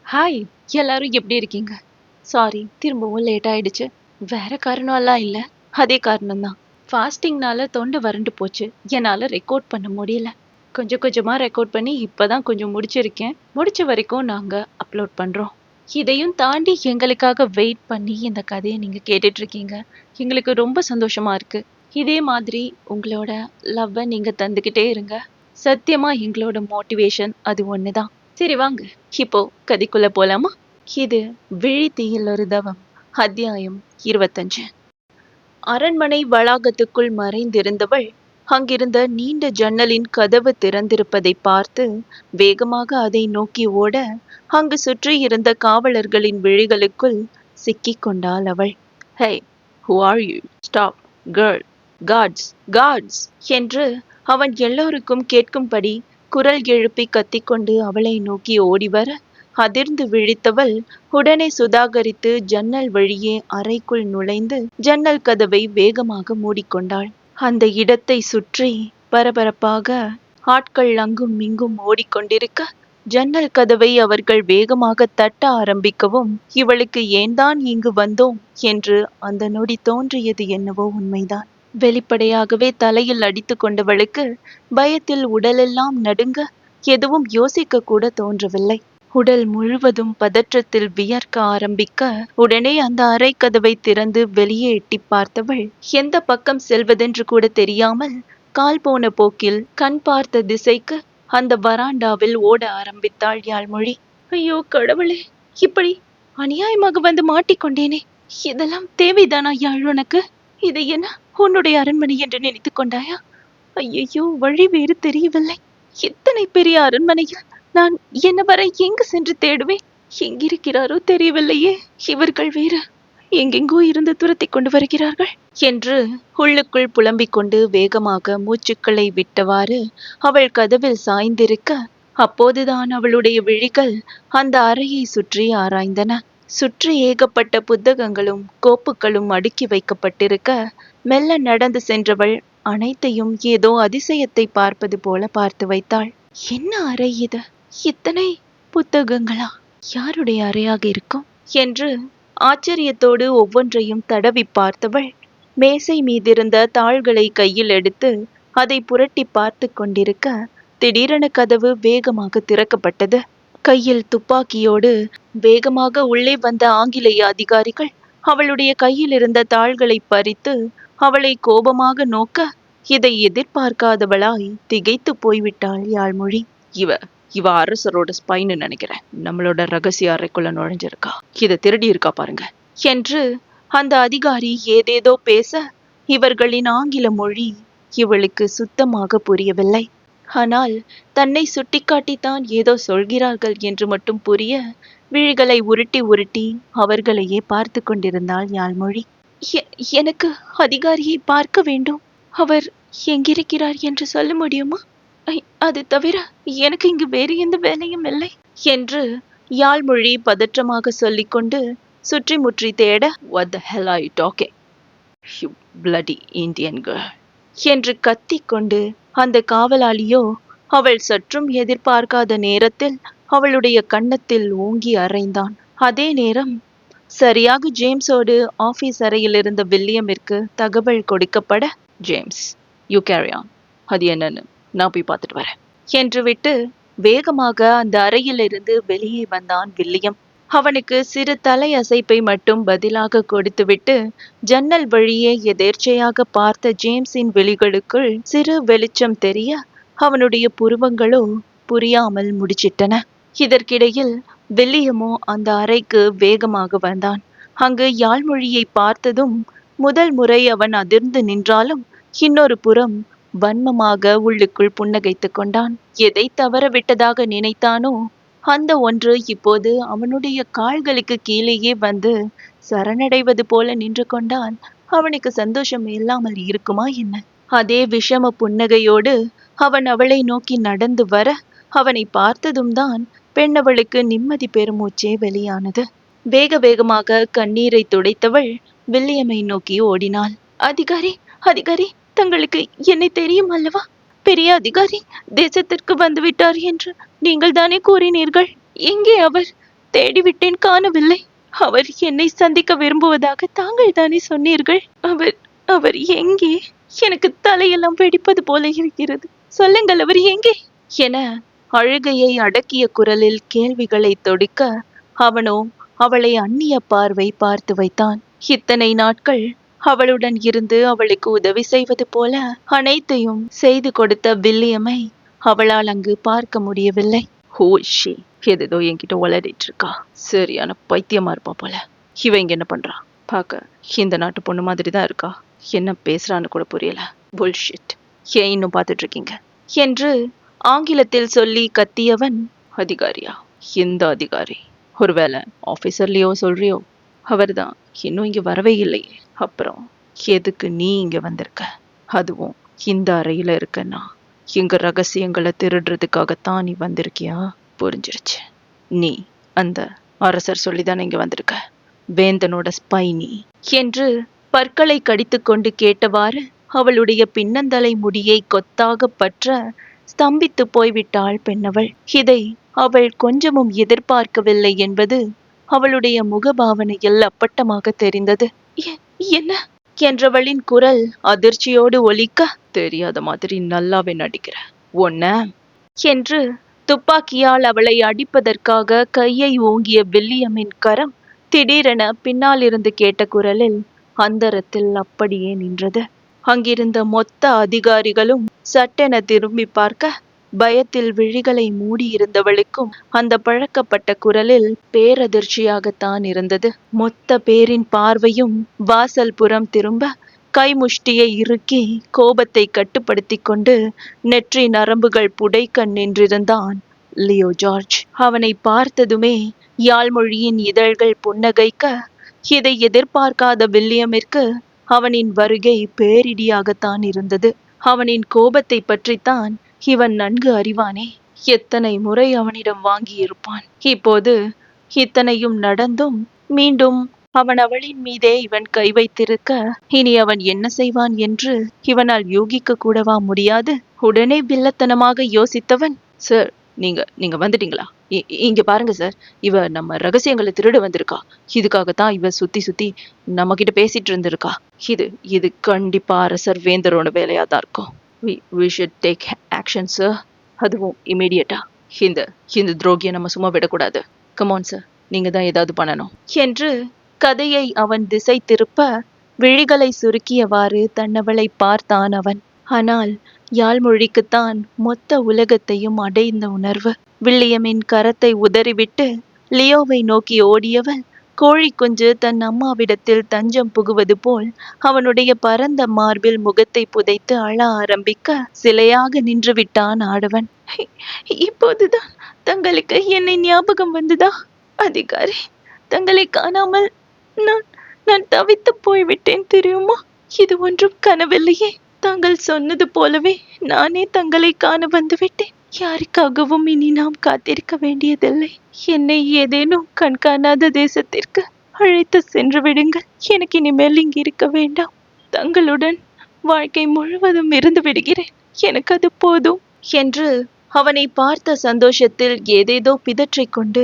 Hi, எல்லாரும் எப்படி இருக்கீங்க? சாரி, திரும்பவும் லேட் ஆயிடுச்சு. வேற காரணம் எல்லாம் இல்ல, அதே காரணம் தான். ஃபாஸ்டிங்னால தொண்டை வறண்டு போச்சு. என்னால ரெக்கார்ட் பண்ண முடியல. கொஞ்சம் கொஞ்சமா ரெக்கார்ட் பண்ணி இப்பதான் கொஞ்சம் முடிச்சிருக்கேன். முடிச்ச வரைக்கும் நாங்க அப்லோட் பண்றோம். இதையும் தாண்டி எங்களுக்காக வெயிட் பண்ணி இந்த கதையை நீங்க கேட்டுட்டு இருக்கீங்க. எங்களுக்கு ரொம்ப சந்தோஷமா இருக்கு. இதே மாதிரி உங்களோட லவ்வை நீங்க தந்துகிட்டே இருங்க. சத்தியமா எங்களோட மோட்டிவேஷன் அது ஒண்ணுதான். சரி வாங்க, இப்போ கதைக்குள்ள போலாமா? இது விழித்தீயில் ஒரு தவம். அத்தியாயம் 25. அரண்மனை வளாகத்துக்குள் மறைந்திருந்தவள் அங்கிருந்த நீண்ட ஜன்னலின் கதவு திறந்திருப்பதை பார்த்து வேகமாக அதை நோக்கி ஓட அங்கு சுற்றியிருந்த காவலர்களின் விழிகளுக்குள் சிக்கிக் கொண்டாள் அவள். Hey, who are you? Stop, girl, guards, guards என்று அவன் எல்லோருக்கும் கேட்கும்படி குரல் எழுப்பி கத்திக்கொண்டு அவளை நோக்கி ஓடிவர அதிர்ந்து விழித்தவள் உடனே சுதாகரித்து ஜன்னல் வழியே அறைக்குள் நுழைந்து ஜன்னல் கதவை வேகமாக மூடிக்கொண்டாள். அந்த இடத்தை சுற்றி பரபரப்பாக ஆட்கள் அங்கும் இங்கும் ஓடிக்கொண்டிருக்க ஜன்னல் கதவை அவர்கள் வேகமாக தட்ட ஆரம்பிக்கவும் இவளுக்கு ஏன்தான் இங்கு வந்தோம் என்று அந்த நொடி தோன்றியது என்னவோ உண்மைதான். வெளிப்படையாகவே தலையில் அடித்து கொண்டவளுக்கு பயத்தில் உடலெல்லாம் நடுங்க எதுவும் யோசிக்க கூட தோன்றவில்லை. உடல் முழுவதும் பதற்றத்தில் வியர்க்க ஆரம்பிக்க உடனே அந்த அறை கதவை திறந்து வெளியே எட்டி பார்த்தவள் எந்த பக்கம் செல்வதென்று கூட தெரியாமல் கால் போன போக்கில் கண் பார்த்த திசைக்கு அந்த வராண்டாவில் ஓட ஆரம்பித்தாள் யாழ்மொழி. ஐயோ கடவுளே, இப்படி அநியாயமாக வந்து மாட்டிக்கொண்டேனே. இதெல்லாம் தேவைதானா யாழ் உனக்கு? இது என்ன உன்னுடைய அரண்மனை என்று நினைத்து கொண்டாயா? ஐயோ, வழி வேறு தெரியவில்லை. இத்தனை பெரிய அரண்மனையில் நான் என்ன வரை எங்கு சென்று தேடுவேன்? எங்கிருக்கிறாரோ தெரியவில்லையே. இவர்கள் வேறு எங்கெங்கோ இருந்து துரத்தி கொண்டு வருகிறார்கள் என்று உள்ளுக்குள் புலம்பிக் கொண்டு வேகமாக மூச்சுக்களை விட்டவாறு அவள் கதவில் சாய்ந்திருக்க அப்போதுதான் அவளுடைய விழிகள் அந்த அறையை சுற்றி ஆராய்ந்தன. சுற்றி ஏகப்பட்ட புத்தகங்களும் கோப்புகளும் அடுக்கி வைக்கப்பட்டிருக்க மெல்ல நடந்து சென்றவள் அனைத்தையும் ஏதோ அதிசயத்தை பார்ப்பது போல பார்த்து வைத்தாள். என்ன அறை இது? இத்தனை புத்தகங்களா? யாருடைய அறையாக இருக்கும் என்று ஆச்சரியத்தோடு ஒவ்வொன்றையும் தடவி பார்த்தவள் மேசை மீதிருந்த தாள்களை கையில் எடுத்து அதை புரட்டி பார்த்து கொண்டிருக்க திடீரென கதவு வேகமாக திறக்கப்பட்டது. கையில் துப்பாக்கியோடு வேகமாக உள்ளே வந்த ஆங்கிலேய அதிகாரிகள் அவளுடைய கையில் இருந்த தாள்களை பறித்து அவளை கோபமாக நோக்க இதை எதிர்பார்க்காதவளாய் திகைத்து போய்விட்டாள் யாழ்மொழி. இவ அரசரோட ஸ்பைன்னு நினைக்கிறேன். நம்மளோட ரகசிய அறைக்குள்ள நுழைஞ்சிருக்கா. இதை திருடி இருக்கா பாருங்க என்று அந்த அதிகாரி ஏதேதோ பேச இவர்களின் ஆங்கில மொழி இவளுக்கு சுத்தமாக புரியவில்லை. ஆனால் தன்னை சுட்டிக்காட்டித்தான் ஏதோ சொல்கிறார்கள் என்று மட்டும் புரிய விழிகளை உருட்டி உருட்டி அவர்களையே பார்த்து கொண்டிருந்தாள் யாழ்மொழி. எனக்கு அதிகாரியை பார்க்க வேண்டும். அவர் எங்கிருக்கிறார் என்று சொல்ல முடியுமா? அது தவிர எனக்கு இங்கு வேறு எந்த வேலையும் இல்லை என்று யாழ்மொழி பதற்றமாக சொல்லிக்கொண்டு சுற்றி முற்றி தேட What the hell are you talking? You bloody Indian girl என்று கத்திக்கொண்டு அந்த காவலாளியோ அவள் சற்றும் எதிர்பார்க்காத நேரத்தில் அவளுடைய கன்னத்தில் ஓங்கி அறைந்தான். அதே நேரம் சரியாக ஜேம்ஸோடு ஆபீஸ் அறையில் இருந்த வில்லியமிற்கு தகவல் கொடுக்கப்பட ஜேம்ஸ், யூ கேரி ஆன். அது என்னன்னு நான் போய் பார்த்துட்டு வரேன் என்று விட்டு வேகமாக அந்த அறையிலிருந்து வெளியே வந்தான் வில்லியம். அவனுக்கு சிறு தலை அசைப்பை மட்டும் பதிலாக கொடுத்துவிட்டு ஜன்னல் வழியே எதேர்ச்சையாக பார்த்த ஜேம்ஸின் விழிகளுக்குள் சிறு வெளிச்சம் தெரிய அவனுடைய புருவங்களோ புரியாமல் முடிச்சிட்டன. இதற்கிடையில் வில்லியமோ அந்த அறைக்கு வேகமாக வந்தான். அங்கு யாழ்மொழியை பார்த்ததும் முதல் முறை அவன் அதிர்ந்து நின்றாலும் இன்னொரு புறம் வன்மமாக உள்ளுக்குள் புன்னகைத்து கொண்டான். எதை தவற விட்டதாக நினைத்தானோ அந்த ஒன்று இப்போது அவனுடைய கால்களுக்கு கீழேயே வந்து சரணடைவது போல நின்று கொண்டால் அவனுக்கு சந்தோஷம் இல்லாமல் இருக்குமா என்ன? அதே விஷம புன்னகையோடு அவன் அவளை நோக்கி நடந்து வர அவனை பார்த்ததும் தான் பெண்ணவளுக்கு நிம்மதி பெருமூச்சே வெளியானது. வேக வேகமாக கண்ணீரை துடைத்தவள் வில்லியமை நோக்கி ஓடினாள். அதிகாரி, அதிகாரி, தங்களுக்கு என்னை தெரியும் அல்லவா? பெரிய அதிகாரி தேசத்திற்கு வந்துவிட்டார் என்று நீங்கள் தானே கூறினீர்கள். எங்கே அவர்? தேடிவிட்டேன், காணவில்லை. அவர் என்னை சந்திக்க விரும்புவதாக தாங்கள் தானே சொன்னீர்கள். அவர் அவர் எங்கே? எனக்கு தலையெல்லாம் வெடிப்பது போல இருக்கிறது. சொல்லுங்கள், அவர் எங்கே என அழுகையை அடக்கிய குரலில் கேள்விகளை தொடுக்க, அவனோ அவளை அந்நிய பார்வை பார்த்து வைத்தான். இத்தனை நாட்கள் அவளுடன் இருந்து அவளுக்கு உதவி செய்வது போல அனைத்தையும் செய்து கொடுத்த வில்லியமை அவளால் அங்கு பார்க்க முடியவில்லை. ஹோஷி, எதோ என்கிட்ட உளறிட்டு இருக்கா. சரியான பைத்தியமா இருப்பா போல. இவ இங்க என்ன பண்றா? பார்க்க இந்த நாட்டு பொண்ணு மாதிரி தான் இருக்கா. என்ன பேசுறான்னு கூட புரியல. புல்ஷிட். ஏன் இன்னும் பார்த்துட்டு இருக்கீங்க என்று ஆங்கிலத்தில் சொல்லி கத்தியவன், அதிகாரியா? எந்த அதிகாரி? ஒருவேளை ஆபீசர்லயோ சொல்றியோ? அவர்தான் இன்னும் இங்க வரவே இல்லையே. அப்புறம் எதுக்கு நீ இங்க வந்திருக்க? அதுவும் இந்த அறையில இருக்கன்னா எங்க ரகசியங்களை திருடுறதுக்காகத்தான் நீ வந்திருக்கியா? புரிஞ்சிருச்சு. நீ அந்த அரசர் சொல்லிதானே இங்க வந்திருக்க. வேந்தனோட ஸ்பை நீ என்று பற்களை கடித்து கொண்டு கேட்டவாறு அவளுடைய பின்னந்தலை முடியை கொத்தாக பற்ற ஸ்தம்பித்து போய்விட்டாள் பெண்ணவள். இதை அவள் கொஞ்சமும் எதிர்பார்க்கவில்லை என்பது அவளுடைய முகபாவனையில் அப்பட்டமாக தெரிந்தது. என்ன என்றவளின் குரல் அதிர்ச்சியோடு ஒலிக்க, தெரியாத மாதிரி நல்லாவே நடிக்கிற ஒன்ன என்று துப்பாக்கியால் அவளை அடிப்பதற்காக கையை ஓங்கிய வில்லியமின் கரம் திடீரென பின்னால் இருந்து கேட்ட குரலில் அந்தரத்தில் அப்படியே நின்றது. அங்கிருந்த மொத்த அதிகாரிகளும் சட்டென திரும்பி பார்க்க, பயத்தில் விழிகளை மூடியிருந்தவளுக்கும் அந்த பழக்கப்பட்ட குரலில் பேரதிர்ச்சியாகத்தான் இருந்தது. மொத்த பேரின் பார்வையும் வாசல் புறம் திரும்ப, கைமுஷ்டியை இறுக்கி கோபத்தை கட்டுப்படுத்தி கொண்டு நெற்றி நரம்புகள் புடைக்க நின்றிருந்தான் லியோ ஜார்ஜ். அவனை பார்த்ததுமே யாழ்மொழியின் இதழ்கள் புன்னகைக்க, இதை எதிர்பார்க்காத வில்லியமிற்கு அவனின் வருகை பேரிடியாகத்தான் இருந்தது. அவனின் கோபத்தை பற்றித்தான் இவன் நன்கு அறிவானே. எத்தனை முறை அவனிடம் வாங்கியிருப்பான். இப்போது இத்தனையும் நடந்தும் மீண்டும் அவன் அவளின் மீதே இவன் கை வைத்திருக்க, இனி அவன் என்ன செய்வான் என்று இவனால் யூகிக்க கூடவா முடியாது? உடனே வில்லத்தனமாக யோசித்தவன், சார், நீங்க வந்துட்டீங்களா? இங்க பாருங்க சார், இவ நம்ம ரகசியங்களை திருட வந்திருக்கா. இதுக்காகத்தான் இவ சுத்தி சுத்தி நம்ம கிட்ட பேசிட்டு இருந்திருக்கா. இது கண்டிப்பா அரசர் வேந்தரோட வேலையா தான் இருக்கும். We should take action, sir. அதுவும் இமீடியட்டா. இந்த துரோகியை நம்ம சும்மா விடக்கூடாது. கமான் சார், நீங்க தான் ஏதாவது பண்ணணும் என்று கதையை அவன் திசை திருப்ப, விழிகளை சுருக்கியவாறு தன்னவளை பார்த்தான் அவன். ஆனால் யாழ்மொழிக்குத்தான் மொத்த உலகத்தையும் அடைந்த உணர்வு. வில்லியமின் கரத்தை உதறிவிட்டு லியோவை நோக்கி ஓடியவள், கோழி குஞ்சு தன் அம்மாவிடத்தில் தஞ்சம் புகுவது போல் அவனுடைய பரந்த மார்பில் முகத்தை புதைத்து அழ ஆரம்பிக்க, சிலையாக நின்று விட்டான் ஆடவன். இப்போதுதான் தங்களுக்கு என்னை ஞாபகம் வந்துதா அதிகாரி? தங்களை காணாமல் நான் தவித்து போய்விட்டேன் தெரியுமா? இது ஒன்றும் கனவில்லையே. தாங்கள் சொன்னது போலவே நானே தங்களை காண வந்து விட்டேன். யாருக்காகவும் இனி நாம் காத்திருக்க வேண்டியதில்லை. என்னை ஏதேனும் கண்காணாத தேசத்திற்கு அழைத்து சென்று விடுங்கள். எனக்கு இனிமேல் இங்கு இருக்க வேண்டாம். தங்களுடன் வாழ்க்கை முழுவதும் இருந்து விடுகிறேன். எனக்கு அது போதும் என்று அவனை பார்த்த சந்தோஷத்தில் ஏதேதோ பிதற்றிக் கொண்டு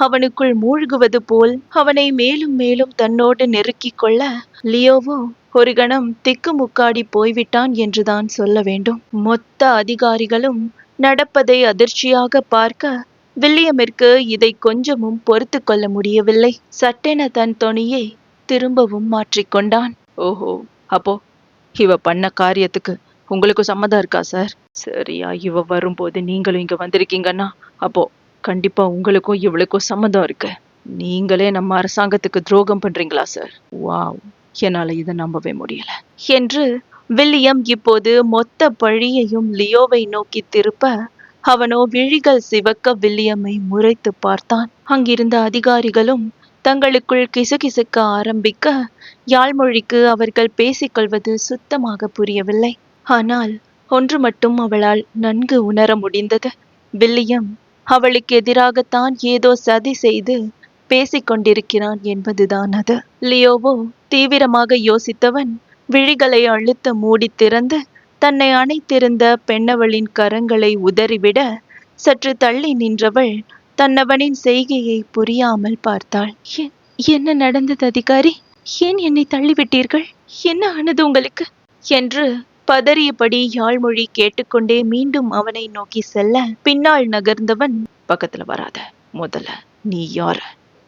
அவனுக்குள் மூழ்குவது போல் அவனை மேலும் மேலும் தன்னோடு நெருக்கிக் கொள்ள, லியோவோ ஒரு கணம் திக்குமுக்காடி போய்விட்டான் என்றுதான் சொல்ல வேண்டும். மொத்த அதிகாரிகளும் நடப்பதை அதிர்ச்சியாக பார்க்க, வில்லியமிற்கு இதை கொஞ்சமும் பொறுத்து கொள்ள முடியவில்லை. சட்டென தன் தொனியை திரும்பவும் மாற்றிக்கொண்டான். ஓஹோ, அப்போ இவ பண்ண காரியத்துக்கு உங்களுக்கு சம்மதம் இருக்கா சார்? சரியா, இவ வரும்போது நீங்களும் இங்க வந்திருக்கீங்கன்னா அப்போ கண்டிப்பா உங்களுக்கும் இவளுக்கும் சம்மதம் இருக்கு. நீங்களே நம்ம அரசாங்கத்துக்கு துரோகம் பண்றீங்களா சார்? வாவ், என்னால இதை நம்பவே முடியல என்று வில்லியம் இப்போது மொத்த பழியையும் லியோவை நோக்கி திருப்ப, அவனோ விழிகள் சிவக்க வில்லியமை முறைத்து பார்த்தான். அங்கிருந்த அதிகாரிகளும் தங்களுக்குள் கிசுகிசுக்க ஆரம்பிக்க, யாழ்மொழிக்கு அவர்கள் பேசிக்கொள்வது சுத்தமாக புரியவில்லை. ஆனால் ஒன்று மட்டும் அவளால் நன்கு உணர முடிந்தது. வில்லியம் அவளுக்கு எதிராகத்தான் ஏதோ சதி செய்து பேசிக்கொண்டிருக்கிறான் என்பதுதான் அது. லியோவோ தீவிரமாக யோசித்தவன் விழிகளை அழுத்த மூடி திறந்து தன்னை அணைத்திருந்த பெண்ணவளின் கரங்களை உதறிவிட, சற்று தள்ளி நின்றவள் தன்னவனின் செய்கையை புரியாமல் பார்த்தாள். என்ன நடந்தது அதிகாரி? ஏன் என்னை தள்ளிவிட்டீர்கள்? என்ன ஆனது உங்களுக்கு? என்று பதறியபடி யாழ்மொழி கேட்டுக்கொண்டே மீண்டும் அவனை நோக்கி செல்ல, பின்னால் நகர்ந்தவன், பக்கத்துல வராத, முதல்ல நீ யார,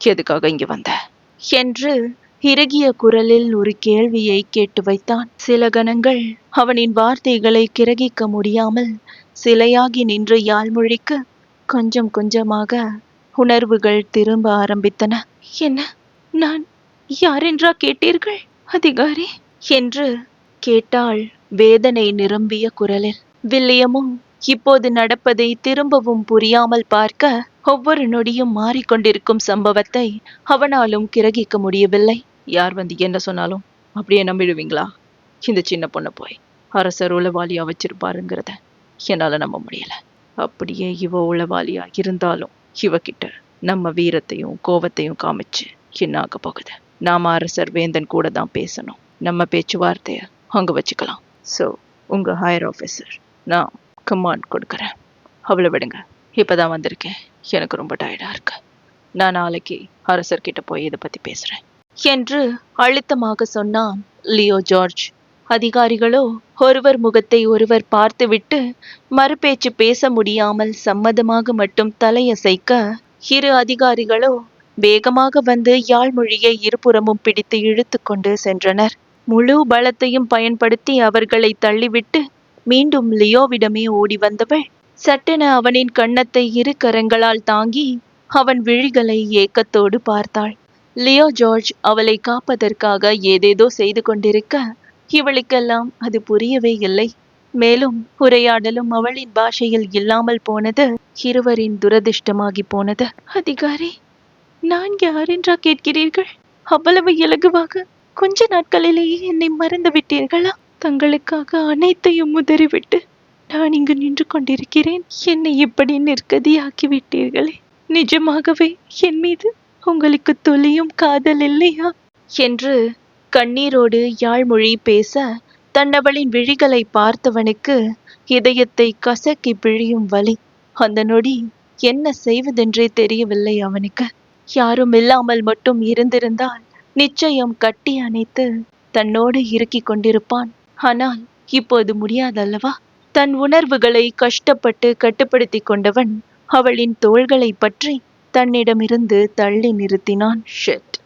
எதுக்காக இங்க வந்த என்று இறுகிய குரலில் ஒரு கேள்வியை கேட்டு வைத்தான். சில கணங்கள் அவனின் வார்த்தைகளை கிரகிக்க முடியாமல் சிலையாகி நின்ற யாழ்மொழிக்கு கொஞ்சம் கொஞ்சமாக உணர்வுகள் திரும்ப ஆரம்பித்தன. என்ன, நான் யாரென்றா கேட்டீர்கள் அதிகாரி என்று கேட்டாள் வேதனை நிரம்பிய குரலில். வில்லியமும் இப்போது நடப்பதை திரும்பவும் புரியாமல் பார்க்க, ஒவ்வொரு நொடியும் மாறிக்கொண்டிருக்கும் சம்பவத்தை அவனாலும் கிரகிக்க முடியவில்லை. யார் வந்து என்ன சொன்னாலும் அப்படியே நம்பிடுவீங்களா? இந்த சின்ன பொண்ணை போய் அரசர் உளவாளியா வச்சிருப்பாருங்கிறத என்னால நம்ப முடியல. அப்படியே இவ உளவாளியா இருந்தாலும் இவகிட்ட நம்ம வீரத்தையும் கோவத்தையும் காமிச்சு என்ன ஆக போகுது? நாம அரசர் வேந்தன் கூட தான் பேசணும். நம்ம பேச்சுவார்த்தைய அங்க வச்சுக்கலாம். ஸோ உங்க ஹையர் ஆஃபீஸர் நான் கமாண்ட் கொடுக்குறேன். அவளை விடுங்க. இப்பதான் வந்திருக்கேன், எனக்கு ரொம்ப டயர்டா இருக்கு. நான் நாளைக்கு அரசர்கிட்ட போய் இதை பத்தி பேசுறேன் என்று அழுத்தமாக சொன்னான் லியோ ஜார்ஜ். அதிகாரிகளோ ஒருவர் முகத்தை ஒருவர் பார்த்துவிட்டு மறுபேச்சு பேச முடியாமல் சம்மதமாக மட்டும் தலையசைக்க, இரு அதிகாரிகளோ வேகமாக வந்து யாழ்மொழியை இருபுறமும் பிடித்து இழுத்து கொண்டு சென்றனர். முழு பலத்தையும் பயன்படுத்தி அவர்களை தள்ளிவிட்டு மீண்டும் லியோவிடமே ஓடி வந்தவள் சட்டென அவனின் கன்னத்தை இரு கரங்களால் தாங்கி அவன் விழிகளை ஏக்கத்தோடு பார்த்தாள். லியோ ஜார்ஜ் அவளை காப்பதற்காக ஏதேதோ செய்து கொண்டிருக்க, இவளுக்கெல்லாம் அது புரியவே இல்லை. மேலும் உரையாடலும் அவளின் பாஷையில் இல்லாமல் போனது இருவரின் துரதிர்ஷ்டமாகி போனது. அதிகாரி, நான் யாரென்றா கேட்கிறீர்கள்? அவ்வளவு இலகுவாக கொஞ்ச நாட்களிலேயே என்னை மறந்து விட்டீர்களா? தங்களுக்காக அனைத்தையும் உதறிவிட்டு நான் இங்கு நின்று கொண்டிருக்கிறேன். என்னை இப்படி நிற்கதியாக்கி விட்டீர்களே. நிஜமாகவே என் மீது உங்களுக்கு துளியும் காதல் இல்லையா என்று கண்ணீரோடு யாழ்மொழி பேச, தன்னவளின் விழிகளை பார்த்தவனுக்கு இதயத்தை கசக்கி பிழியும் வலி. அந்த நொடி என்ன செய்வதென்றே தெரியவில்லை அவனுக்கு. யாரும் இல்லாமல் மட்டும் இருந்திருந்தால் நிச்சயம் கட்டி அணைத்து தன்னோடு இறுக்கிக் கொண்டிருப்பான். ஆனால் இப்போது முடியாதல்லவா? தன் உணர்வுகளை கஷ்டப்பட்டு கட்டுப்படுத்தி கொண்டவன் அவளின் தோள்களை பற்றி தன்னிடமிருந்து தள்ளி நிறுத்தினான். ஷெட்,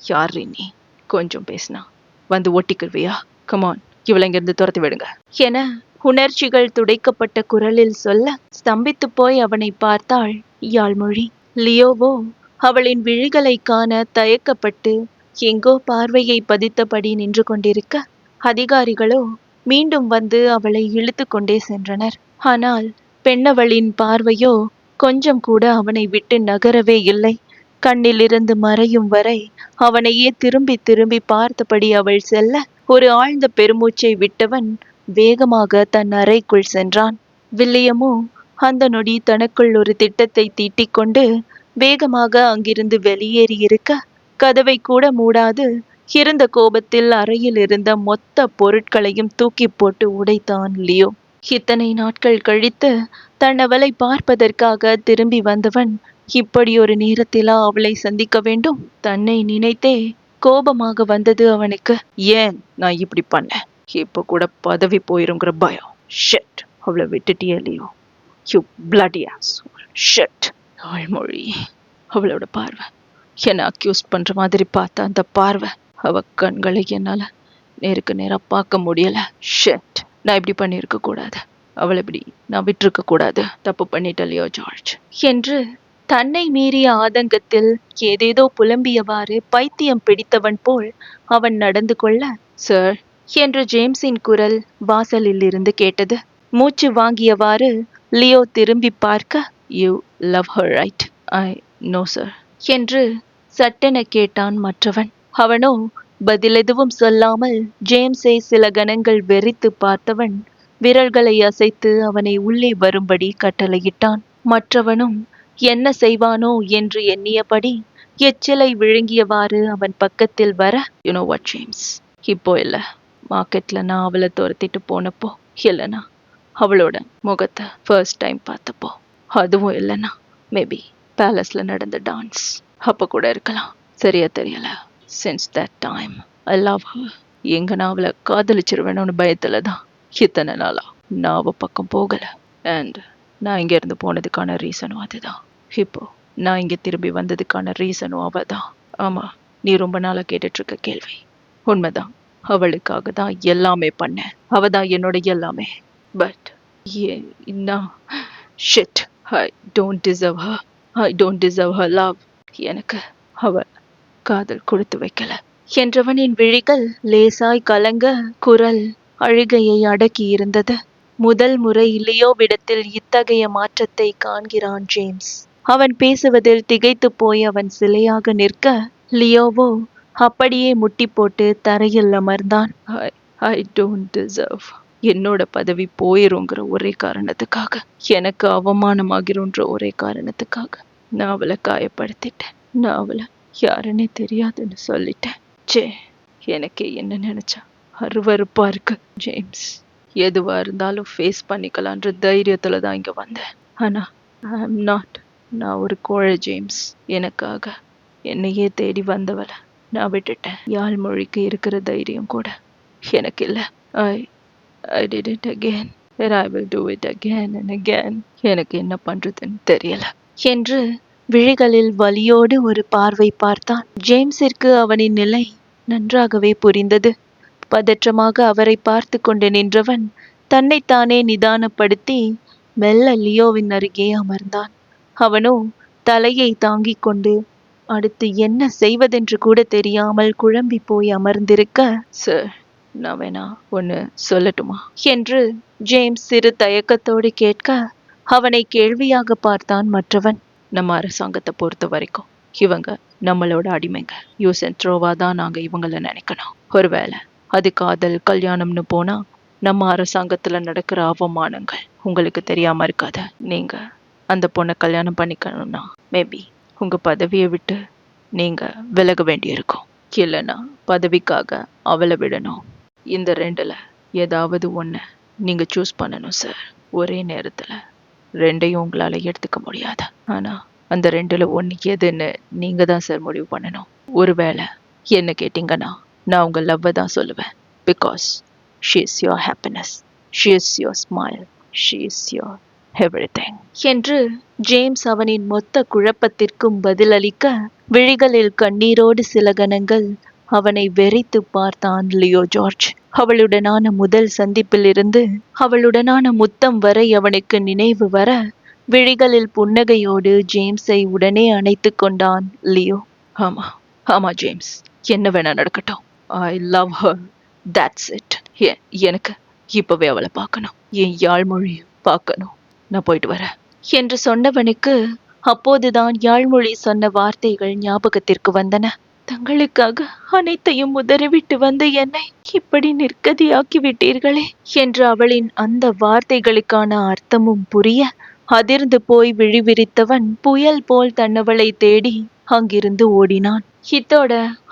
யார் நீ? கொஞ்சம் பேசினா வந்து ஒட்டிக்குவியா? கமான், இவளை இங்கிருந்து துரத்தி விடுங்க என உணர்ச்சிகள் துடைக்கப்பட்ட குரலில் சொல்ல, ஸ்தம்பித்து போய் அவனை பார்த்தாள் யாழ்மொழி. லியோவோ அவளின் விழிகளை காண தயக்கப்பட்டு எங்கோ பார்வையை பதித்தபடி நின்று கொண்டிருக்க, அதிகாரிகளோ மீண்டும் வந்து அவளை இழுத்து கொண்டே சென்றனர். ஆனால் பெண்ணவளின் பார்வையோ கொஞ்சம் கூட அவனை விட்டு நகரவே இல்லை. கண்ணிலிருந்து மறையும் வரை அவனையே திரும்பி திரும்பி பார்த்தபடி அவள் செல்ல, ஒரு ஆழ்ந்த பெருமூச்சை விட்டவன் வேகமாக தன் அறைக்குள் சென்றான். வில்லியமோ அந்த நொடி தனக்குள் ஒரு திட்டத்தை தீட்டிக் கொண்டு வேகமாக அங்கிருந்து வெளியேறி இருக்க, கதவை கூட மூடாது இருந்த கோபத்தில் அறையில் இருந்த மொத்த பொருட்களையும் தூக்கி போட்டு உடைத்தான் லியோ. இத்தனை நாட்கள் கழித்து தன் அவளை பார்ப்பதற்காக திரும்பி வந்தவன் இப்படி ஒரு நேரத்திலா அவளை சந்திக்க வேண்டும்? தன்னை நினைத்தே கோபமாக வந்தது அவனுக்கு. ஏன் நான் இப்படி பண்ணேன்? இப்ப கூட பதவி போயிருங்கிற பயம். ஷெட், அவளை விட்டுட்டியே Leo. You bloody asshole. Shit. ஆழ்மொழி, அவளோட பார்வை என்னை அக்யூஸ் பண்ற மாதிரி பார்த்த அந்த பார்வை, அவ கண்களை என்னால நேருக்கு நேரா பார்க்க முடியல. ஷெட், நான் இப்படி பண்ணியிருக்க கூடாது. அவளை இப்படி நான் விட்டுருக்க கூடாது. தப்பு பண்ணிட்ட லியோ ஜார்ஜ் என்று தன்னை மீறிய ஆதங்கத்தில் ஏதேதோ புலம்பியவாறு பைத்தியம் பிடித்தவன் போல் அவன் நடந்து கொள்ள, சார் என்று ஜேம்ஸின் குரல் வாசலில் இருந்து கேட்டது. மூச்சு வாங்கியவாறு லியோ திரும்பி பார்க்க, you love her right? I know sir என்று சட்டென கேட்டான் மற்றவன். அவனோ பதில் எதுவும் சொல்லாமல் ஜேம்ஸை சில கணங்கள் வெறித்து பார்த்தவன் விரல்களை அசைத்து அவனை உள்ளே வரும்படி கட்டளையிட்டான். மற்றவனும் என்ன செய்வானோ என்று எண்ணியபடி எச்சிலை விழுங்கியவாறு அவன் பக்கத்தில் வர, யூ நோ வாட் ஜேம்ஸ், இப்போ இல்லை, மார்க்கெட்ல நான் அவளை துரத்திட்டு போனப்போ, இல்லைனா அவளோட முகத்தை ஃபர்ஸ்ட் டைம் பார்த்தப்போ, அதுவும் இல்லைனா மேபி பேலஸ்ல நடந்த டான்ஸ் அப்ப கூட இருக்கலாம். சரியா தெரியல. Since that time I love her. எங்க நான் அவளை காதலிச்சிருவேணும்னு பயத்துல தான் இத்தனை நாளா நான் அவ பக்கம் போகல. அண்ட் நான் இங்க இருந்து போனதுக்கான ரீசனும் அதுதான். இப்போ நான் இங்க திரும்பி வந்ததுக்கான ரீசனும் அவ தான். ஆமா, நீ ரொம்ப நாளா கேட்டுட்டு இருக்க கேள்வி உண்மைதான். அவளுக்காக தான் எல்லாமே பண்ணேன். அவ தான் என்னோட எல்லாமே. பட் நான் shit, I don't deserve her. I don't deserve her love. எனக்கு அவ காதல் கொடுத்து வைக்கல என்றவனின் விழிகள் லேசாய் கலங்க, குரல் அழுகையை அடக்கி இருந்தது. முதல் முறை லியோவிடத்தில் இத்தகைய மாற்றத்தை காண்கிறான் ஜேம்ஸ். அவன் பேசுவதில் திகைத்து போய் அவன் சிலையாக நிற்க, லியோவோ அப்படியே முட்டி போட்டு தரையில் அமர்ந்தான். I don't deserve. என்னோட பதவி போயிருங்கிற ஒரே காரணத்துக்காக, எனக்கு அவமானமாகிறோன்ற ஒரே காரணத்துக்காக நான் அவளை காயப்படுத்திட்டேன். நான் அவளை யாருன்னே தெரியாதுன்னு சொல்லிட்டேன். சே, எனக்கு என்ன நினைச்சா அருவருப்பா இருக்கு ஜேம்ஸ். எதுவா இருந்தாலும் ஃபேஸ் பண்ணிக்கலான்ற தைரியத்துல தான் இங்க வந்தேன். ஆனா ஐ அம் நாட். நான் ஒரு கோழை ஜேம்ஸ். எனக்காக என்னையே தேடி வந்தவள நான் விட்டுட்டேன். யாழ் மொழிக்கு இருக்கிற தைரியம் கூட எனக்கு இல்லை. I I did it again and I will do it again and again. எனக்கு என்ன பண்றதுன்னு தெரியல என்று விழிகளில் வலியோடு ஒரு பார்வை பார்த்தான். ஜேம்ஸிற்கு அவனின் நிலை நன்றாகவே புரிந்தது. பதற்றமாக அவரை பார்த்து கொண்டு நின்றவன் தன்னைத்தானே நிதானப்படுத்தி மெல்ல லியோவின் அருகே அமர்ந்தான். அவனோ தலையை தாங்கிக் கொண்டு அடுத்து என்ன செய்வதென்று கூட தெரியாமல் குழம்பி போய் அமர்ந்திருக்க, சார், நான் வேணா ஒன்னு சொல்லட்டுமா என்று ஜேம்ஸ் சிறு தயக்கத்தோடு கேட்க, அவனை கேள்வியாக பார்த்தான் மற்றவன். நம்ம அரசாங்கத்தை பொறுத்த வரைக்கும் இவங்க நம்மளோட அடிமைங்க. யூஸ் அண்ட் த்ரோவா தான் நாங்க இவங்கள நினைக்கணும். ஒருவேளை அது காதல் கல்யாணம்னு போனா நம்ம அரசாங்கத்துல நடக்கிற அவமானங்கள் உங்களுக்கு தெரியாம இருக்காத. நீங்க அந்த பொண்ணை கல்யாணம் பண்ணிக்கணும்னா மேபி உங்க பதவியை விட்டு நீங்க விலக வேண்டியிருக்கும். இல்லைன்னா பதவிக்காக அவளை விடணும். இந்த ரெண்டுல ஏதாவது ஒண்ணு நீங்க சூஸ் பண்ணணும் சார். ஒரே நேரத்துல ரெண்டையும் உங்களால எடுத்துக்க முடியாது. ஆனா அந்த ரெண்டுல ஒண்ணு எதுன்னு நீங்க தான் சார் முடிவு பண்ணணும். ஒருவேளை என்ன கேட்டீங்கன்னா நான் உங்க லவ்வை தான் சொல்லுவேன். Because she is your happiness, she is your smile, she is your everything என்று ஜேம்ஸ் அவனின் மொத்த குழப்பத்திற்கும் பதிலளிக்க, விழிகளில் கண்ணீரோடு சில கணங்கள் அவனை வெறித்து பார்த்தான் லியோ ஜார்ஜ். அவளுடனான முதல் சந்திப்பிலிருந்து அவளுடனான முத்தம் வரை அவனுக்கு நினைவு வர, விழிகளில் புன்னகையோடு ஜேம்ஸை உடனே அணைத்து கொண்டான் லியோ. ஆமா ஆமா ஜேம்ஸ், என்ன வேணா நடக்கட்டும். I love her, that's it. எனக்கு இப்பவே அவளை பார்க்கணும். என் யாழ்மொழி பார்க்கணும். நான் போயிட்டு வரேன் என்று சொன்னவனுக்கு அப்போதுதான் யாழ்மொழி சொன்ன வார்த்தைகள் ஞாபகத்திற்கு வந்தன. தங்களுக்காக அனைத்தையும் உதறிவிட்டு வந்த என்னை இப்படி நிர்கதியாக்கி விட்டீர்களே என்று அவளின் அந்த வார்த்தைகளுக்கான அர்த்தமும் புரிய, அதிர்ந்து போய் விழிவிரித்தவன் புயல் போல் தன்னவளை தேடி அங்கிருந்து ஓடினான். இத்தோட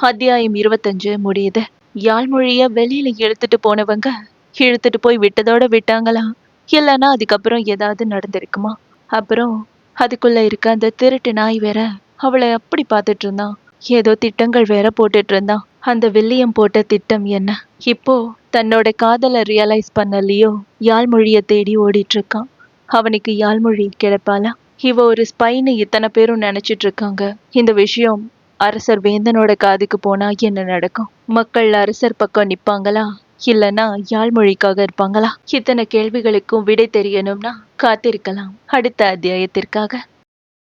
அத்தியாயம் 25 முடியுது. யாழ்மொழிய வெளியில இழுத்துட்டு போனவங்க இழுத்துட்டு போய் விட்டதோட விட்டாங்களா, இல்லைன்னா அதுக்கப்புறம் ஏதாவது நடந்திருக்குமா? அப்புறம் அதுக்குள்ள இருக்க அந்த திருட்டு நாய் வேற அவளை அப்படி பார்த்துட்டு இருந்தான். ஏதோ திட்டங்கள் வேற போட்டுட்டு இருந்தான். அந்த வில்லியம் போட்ட திட்டம் என்ன? இப்போ தன்னோட காதலை ரியலைஸ் பண்ண லியோ யாழ்மொழிய தேடி ஓடிட்டு இருக்கான். அவனுக்கு யாழ்மொழி கிடைப்பாளா? இவ ஒரு ஸ்பைன்னு இத்தனை பேரும் நினைச்சிட்டு இருக்காங்க. இந்த விஷயம் அரசர் வேந்தனோட காதுக்கு போனா என்ன நடக்கும்? மக்கள் அரசர் பக்கம் நிப்பாங்களா, இல்லைன்னா யாழ்மொழிக்காக இருப்பாங்களா? இத்தனை கேள்விகளுக்கும் விடை தெரியணும்னா காத்திருக்கலாம் அடுத்த அத்தியாயத்திற்காக.